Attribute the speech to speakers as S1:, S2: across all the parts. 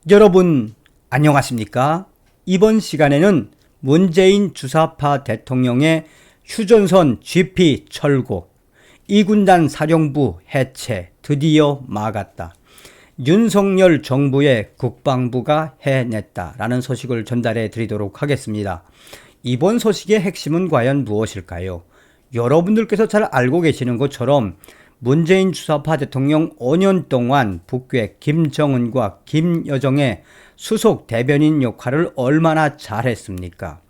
S1: 여러분 안녕하십니까? 이번 시간에는 문재인 주사파 대통령의 휴전선 GP 철거, 이군단 사령부 해체 드디어 막았다. 윤석열 정부의 국방부가 해냈다라는 소식을 전달해 드리도록 하겠습니다. 이번 소식의 핵심은 과연 무엇일까요? 여러분들께서 잘 알고 계시는 것처럼 문재인 주사파 대통령 5년 동안 북괴 김정은과 김여정의 수석 대변인 역할을 얼마나 잘했습니까?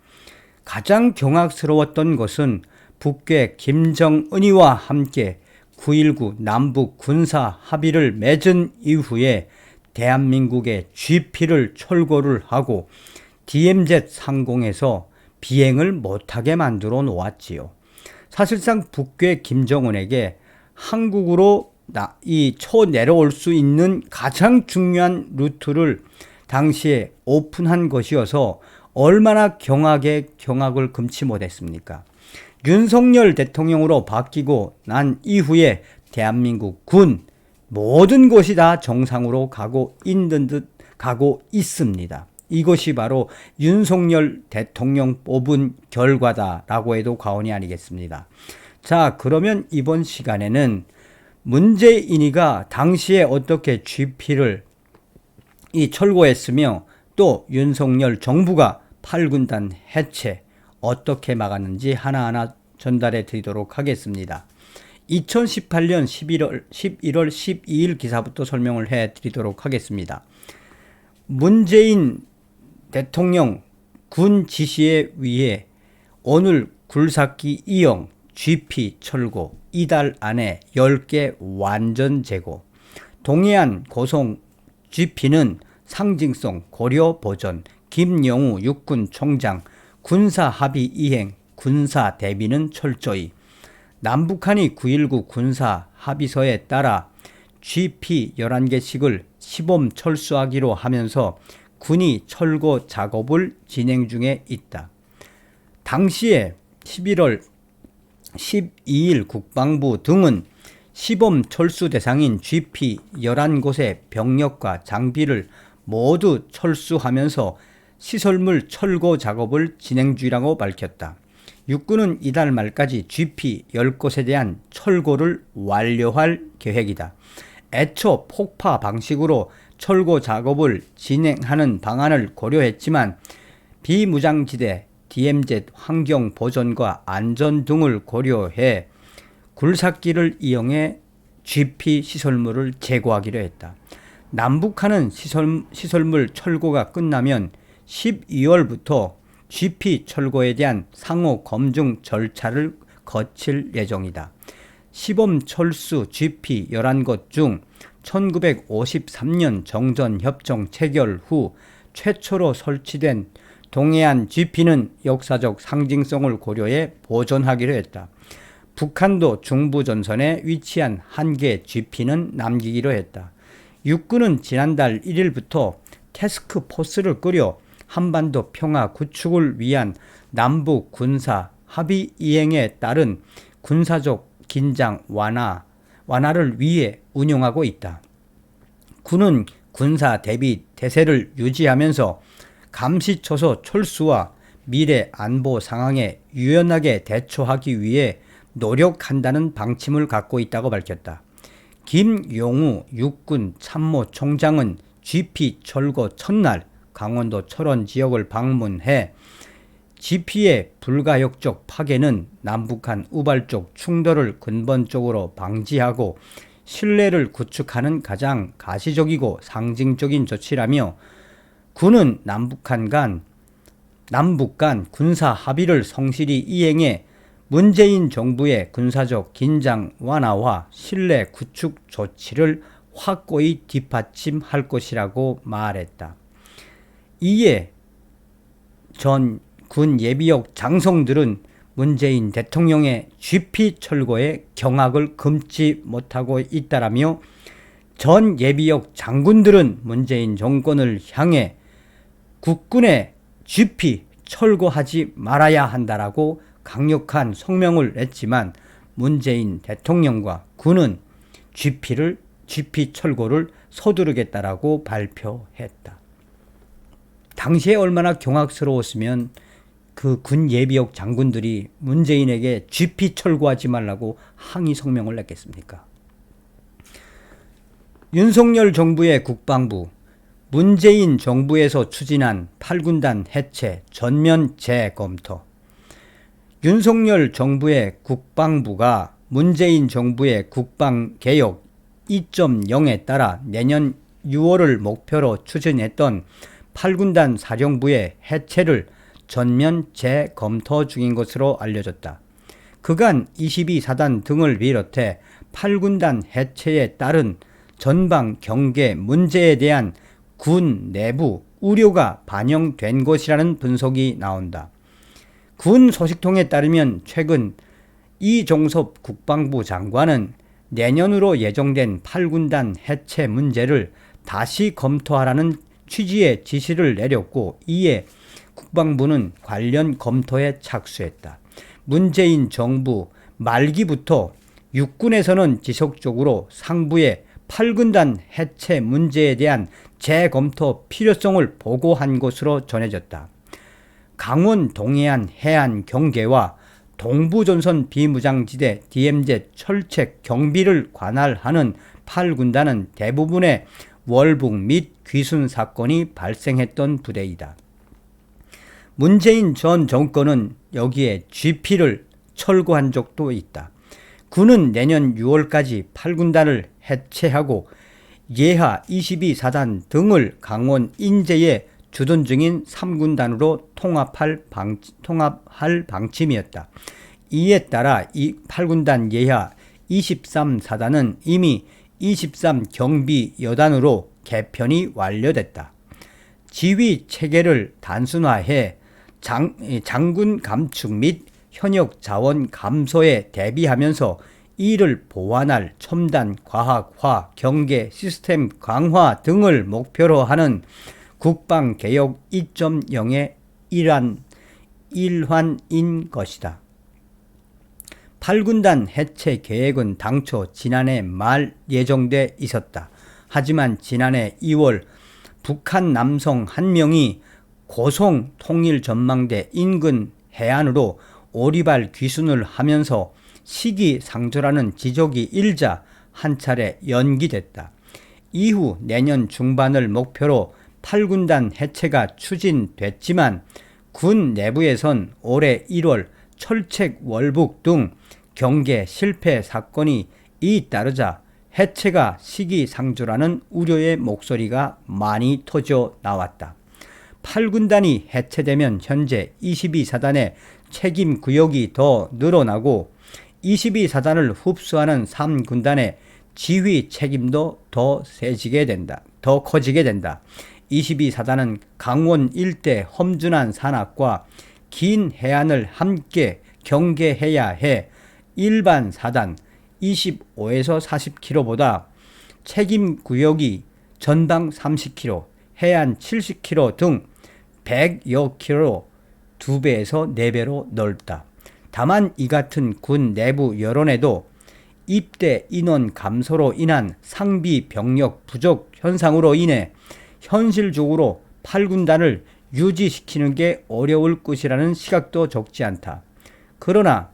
S1: 가장 경악스러웠던 것은 북괴 김정은이와 함께 9.19 남북 군사 합의를 맺은 이후에 대한민국의 GP를 철거를 하고 DMZ 상공에서 비행을 못하게 만들어 놓았지요. 사실상 북괴 김정은에게 한국으로 쳐 내려올 수 있는 가장 중요한 루트를 당시에 오픈한 것이어서 얼마나 경악을 금치 못했습니까? 윤석열 대통령으로 바뀌고 난 이후에 대한민국 군 모든 것이 다 정상으로 가고 있는 듯 가고 있습니다. 이것이 바로 윤석열 대통령 뽑은 결과다라고 해도 과언이 아니겠습니다. 자, 그러면 이번 시간에는 문재인이가 당시에 어떻게 GP를 철거했으며 또 윤석열 정부가 8군단 해체 어떻게 막았는지 하나하나 전달해 드리도록 하겠습니다. 2018년 11월 12일 기사부터 설명을 해 드리도록 하겠습니다. 문재인 대통령 군 지시에 의해 오늘 굴삭기 2형 GP 철거, 이달 안에 10개 완전 재고. 동해안 고성 GP는 상징성 고려 보전, 김영우 육군 총장 군사 합의 이행, 군사 대비는 철저히. 남북한이 9.19 군사 합의서에 따라 GP 11개씩을 시범 철수하기로 하면서 군이 철거 작업을 진행 중에 있다. 당시에 11월 12일 국방부 등은 시범 철수 대상인 GP 11곳의 병력과 장비를 모두 철수하면서 시설물 철거 작업을 진행 중이라고 밝혔다. 육군은 이달 말까지 GP 10곳에 대한 철거를 완료할 계획이다. 애초 폭파 방식으로 철거 작업을 진행하는 방안을 고려했지만 비무장지대 DMZ 환경 보전과 안전 등을 고려해 굴삭기를 이용해 GP 시설물을 제거하기로 했다. 남북한은 시설물 철거가 끝나면 12월부터 GP 철거에 대한 상호 검증 절차를 거칠 예정이다. 시범 철수 GP 11곳 중 1953년 정전협정 체결 후 최초로 설치된 동해안 GP는 역사적 상징성을 고려해 보존하기로 했다. 북한도 중부전선에 위치한 한 개 GP는 남기기로 했다. 육군은 지난달 1일부터 태스크포스를 꾸려 한반도 평화 구축을 위한 남북 군사 합의 이행에 따른 군사적 긴장 완화를 위해 운영하고 있다. 군은 군사 대비 태세를 유지하면서 감시초소 철수와 미래 안보 상황에 유연하게 대처하기 위해 노력한다는 방침을 갖고 있다고 밝혔다. 김용우 육군 참모총장은 GP 철거 첫날 강원도 철원 지역을 방문해 GP의 불가역적 파괴는 남북한 우발적 충돌을 근본적으로 방지하고 신뢰를 구축하는 가장 가시적이고 상징적인 조치라며 군은 남북 간 군사 합의를 성실히 이행해 문재인 정부의 군사적 긴장 완화와 신뢰 구축 조치를 확고히 뒷받침할 것이라고 말했다. 이에 전 군 예비역 장성들은 문재인 대통령의 GP 철거에 경악을 금치 못하고 있다라며 전 예비역 장군들은 문재인 정권을 향해 국군의 GP 철거하지 말아야 한다라고 강력한 성명을 냈지만 문재인 대통령과 군은 GP 철거를 서두르겠다라고 발표했다. 당시에 얼마나 경악스러웠으면 그 군 예비역 장군들이 문재인에게 GP 철거하지 말라고 항의 성명을 냈겠습니까? 윤석열 정부의 국방부, 문재인 정부에서 추진한 8군단 해체 전면 재검토. 윤석열 정부의 국방부가 문재인 정부의 국방개혁 2.0에 따라 내년 6월을 목표로 추진했던 8군단 사령부의 해체를 전면 재검토 중인 것으로 알려졌다. 그간 22사단 등을 비롯해 8군단 해체에 따른 전방 경계 문제에 대한 군 내부 우려가 반영된 것이라는 분석이 나온다. 군 소식통에 따르면 최근 이종섭 국방부 장관은 내년으로 예정된 8군단 해체 문제를 다시 검토하라는 취지의 지시를 내렸고, 이에 국방부는 관련 검토에 착수했다. 문재인 정부 말기부터 육군에서는 지속적으로 상부에 8군단 해체 문제에 대한 재검토 필요성을 보고한 것으로 전해졌다. 강원 동해안 해안 경계와 동부전선 비무장지대 DMZ 철책 경비를 관할하는 8군단은 대부분의 월북 및 귀순 사건이 발생했던 부대이다. 문재인 전 정권은 여기에 GP를 철거한 적도 있다. 군은 내년 6월까지 8군단을 해체하고 예하 22사단 등을 강원 인제에 주둔 중인 3군단으로 통합할 방침이었다. 이에 따라 이 8군단 예하 23사단은 이미 23 경비 여단으로 개편이 완료됐다. 지휘 체계를 단순화해 장군 감축 및 현역 자원 감소에 대비하면서 이를 보완할 첨단 과학화 경계 시스템 강화 등을 목표로 하는 국방개혁 2.0의 일환인 것이다. 8군단 해체 계획은 당초 지난해 말 예정돼 있었다. 하지만 지난해 2월 북한 남성 한 명이 고송 통일전망대 인근 해안으로 오리발 귀순을 하면서 시기상조라는 지적이 일자 한 차례 연기됐다. 이후 내년 중반을 목표로 8군단 해체가 추진됐지만 군 내부에선 올해 1월 철책 월북 등 경계 실패 사건이 잇따르자 해체가 시기상조라는 우려의 목소리가 많이 터져 나왔다. 8군단이 해체되면 현재 22사단의 책임 구역이 더 늘어나고 22사단을 흡수하는 3군단의 지휘 책임도 더 커지게 된다. 22사단은 강원 일대 험준한 산악과 긴 해안을 함께 경계해야 해 일반 사단 25에서 40km보다 책임 구역이 전방 30km, 해안 70km 등 100여 km로 2배에서 4배로 넓다. 다만 이 같은 군 내부 여론에도 입대 인원 감소로 인한 상비 병력 부족 현상으로 인해 현실적으로 8군단을 유지시키는 게 어려울 것이라는 시각도 적지 않다. 그러나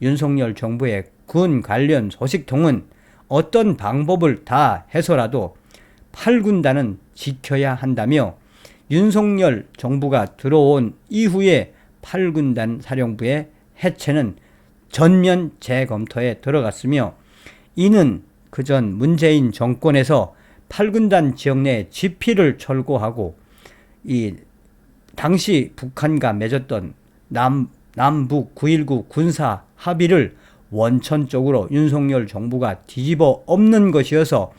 S1: 윤석열 정부의 군 관련 소식통은 어떤 방법을 다 해서라도 8군단은 지켜야 한다며 윤석열 정부가 들어온 이후에 8군단 사령부의 해체는 전면 재검토에 들어갔으며, 이는 그전 문재인 정권에서 8군단 지역 내 GP를 철거하고 이 당시 북한과 맺었던 남북 9.19 군사 합의를 원천적으로 윤석열 정부가 뒤집어 엎는 것이어서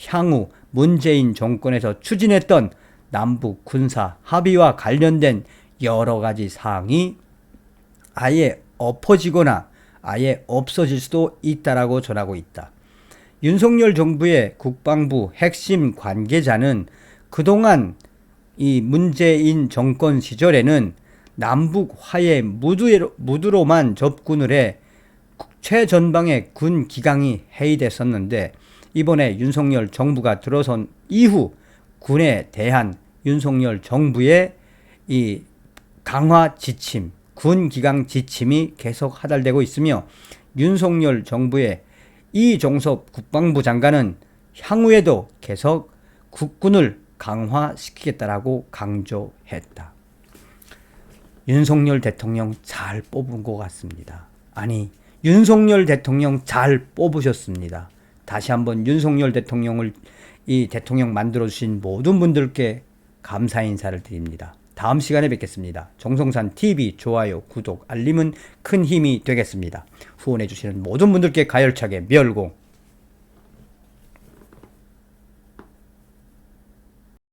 S1: 향후 문재인 정권에서 추진했던 남북 군사 합의와 관련된 여러 가지 사항이 아예 엎어지거나 아예 없어질 수도 있다라고 전하고 있다. 윤석열 정부의 국방부 핵심 관계자는 그동안 이 문재인 정권 시절에는 남북 화해 무드로만 접근을 해 최전방의 군 기강이 해이됐었는데, 이번에 윤석열 정부가 들어선 이후 군에 대한 윤석열 정부의 이 강화 지침, 군 기강 지침이 계속 하달되고 있으며 윤석열 정부의 이종섭 국방부 장관은 향후에도 계속 국군을 강화시키겠다라고 강조했다. 윤석열 대통령 잘 뽑은 것 같습니다. 아니, 윤석열 대통령 잘 뽑으셨습니다. 다시 한번 윤석열 대통령을 대통령 만들어주신 모든 분들께 감사 인사를 드립니다. 다음 시간에 뵙겠습니다. 정성산 TV 좋아요, 구독, 알림은 큰 힘이 되겠습니다. 후원해주시는 모든 분들께 가열차게 멸공